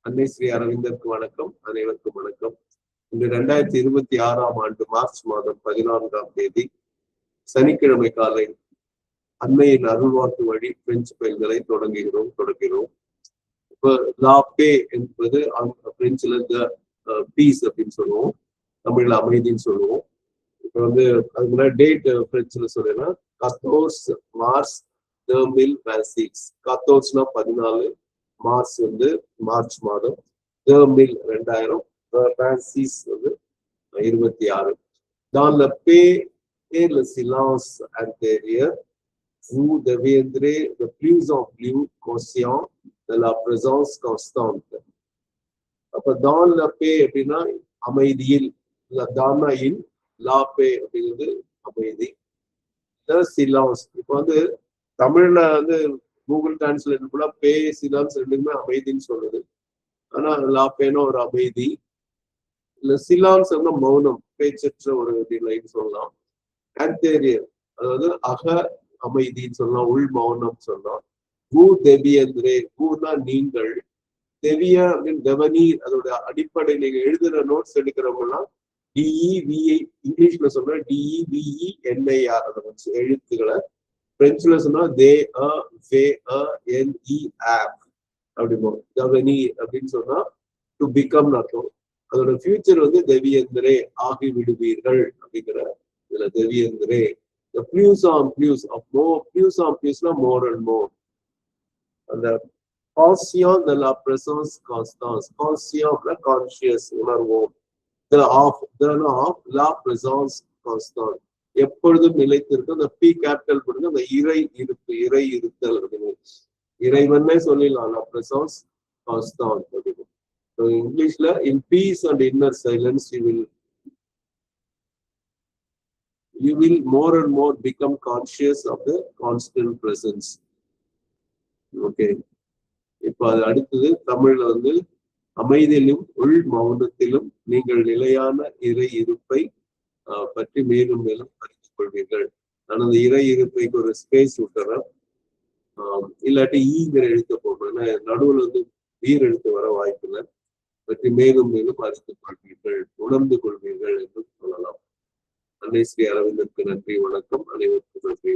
அன்னை ஸ்ரீ அரவிந்தருக்கு வணக்கம். அனைவருக்கும் வணக்கம். இன்று 2026ஆம் ஆண்டு மார்ச் மாதம் 14ஆம் தேதி சனிக்கிழமை காலை அன்னையின் அருள்வாக்கு வழி பிரெஞ்சு பயில்களை தொடங்குகிறோம். இப்ப லாபே என்பது பிரெஞ்சுல பீஸ் அப்படின்னு சொல்லுவோம், தமிழ்ல அமைதின்னு சொல்லுவோம். இப்ப அதுக்கு முன்னாடி டேட் பிரெஞ்சுல சொல்றேன்னா 14 மார்ச் 2026. 14னா 14, மார்ச் மார்ச் மாதம், 2000 Francis 26. Dans la paix et le silence intérieur, vous deviendrez de plus en plus conscient de la présence constante. அப்ப dans la paix அப்படின்னா அமைதியில், தானாயின், la paix அப்படிங்கிறது அமைதி, silence. இப்ப தமிழ்ல கூகுள் டிரான்ஸ்லேட் கூட பே சிலான்ஸ் ரெண்டுமே அமைதின்னு சொல்லுது. ஆனா லாப்பேனா ஒரு அமைதி, இல்ல சிலான்ஸ் மௌனம், பேச்சற்ற ஒரு நிலைன்னு சொல்லலாம். ஆன்டேரியர் அதாவது அக அமைதின்னு சொல்லலாம், உள் மௌனம் சொல்லலாம். பூ தெவியந்திரே, பூனா நீங்கள், தெவிய அப்படின்னு தெவனீர், அதோட அடிப்படை நீங்க எழுதுற நோட்ஸ் எடுக்கிறவங்கலாம் டிஇவிஐ, இங்கிலீஷ்ல சொல்ற டிஇவிஇஎன்ஐஆர் அதை வச்சு எழுத்துக்களை, பிரெஞ்சுல சொன்னா அப்படின்னு சொன்னா டு பிகம் அர்த்தம். அதோட ஃபியூச்சர் தெவியந்திரே, ஆகி விடுவீர்கள் அப்படிங்கிற இதுல தெவியந்திரே. more and more. அந்த conscient de la présence constante, conscious உணர்வோம், la présence constante, எப்பொழுதும் நிலைத்திருக்கு. அந்த பி கேபிட்டல் பண்ணுங்க, அந்த இறை இருப்பு, இறை இருத்தல் அப்படின்னு இறைவன்னே சொல்லிடலாம். la présence constante அப்படின்னு. இங்கிலீஷ்ல in peace and inner silence you will more and more become conscious of the constant presence. Okay, இப்ப அது அடுத்தது தமிழ்ல அமைதியிலும் உள் மௌனத்திலும் நீங்கள் நிலையான இறை இருப்பை பற்றி மேலும் மேலும் அறிந்து கொள்வீர்கள். நான் அந்த இறை இருப்பைக்கு ஒரு ஸ்பேஸ் விட்டுறேன், இல்லாட்டி ஈங்கிற எழுத்த போடுறேன். நடுவில் வீர் எழுத்து வர வாய்ப்பில்லை. பற்றி மேலும் மேலும் அறிந்து கொள்வீர்கள், உணர்ந்து கொள்வீர்கள் என்று சொல்லலாம். அன்னை ஸ்ரீ அரவிந்தருக்கு நன்றி, வணக்கம். அனைவருக்கும் நன்றி.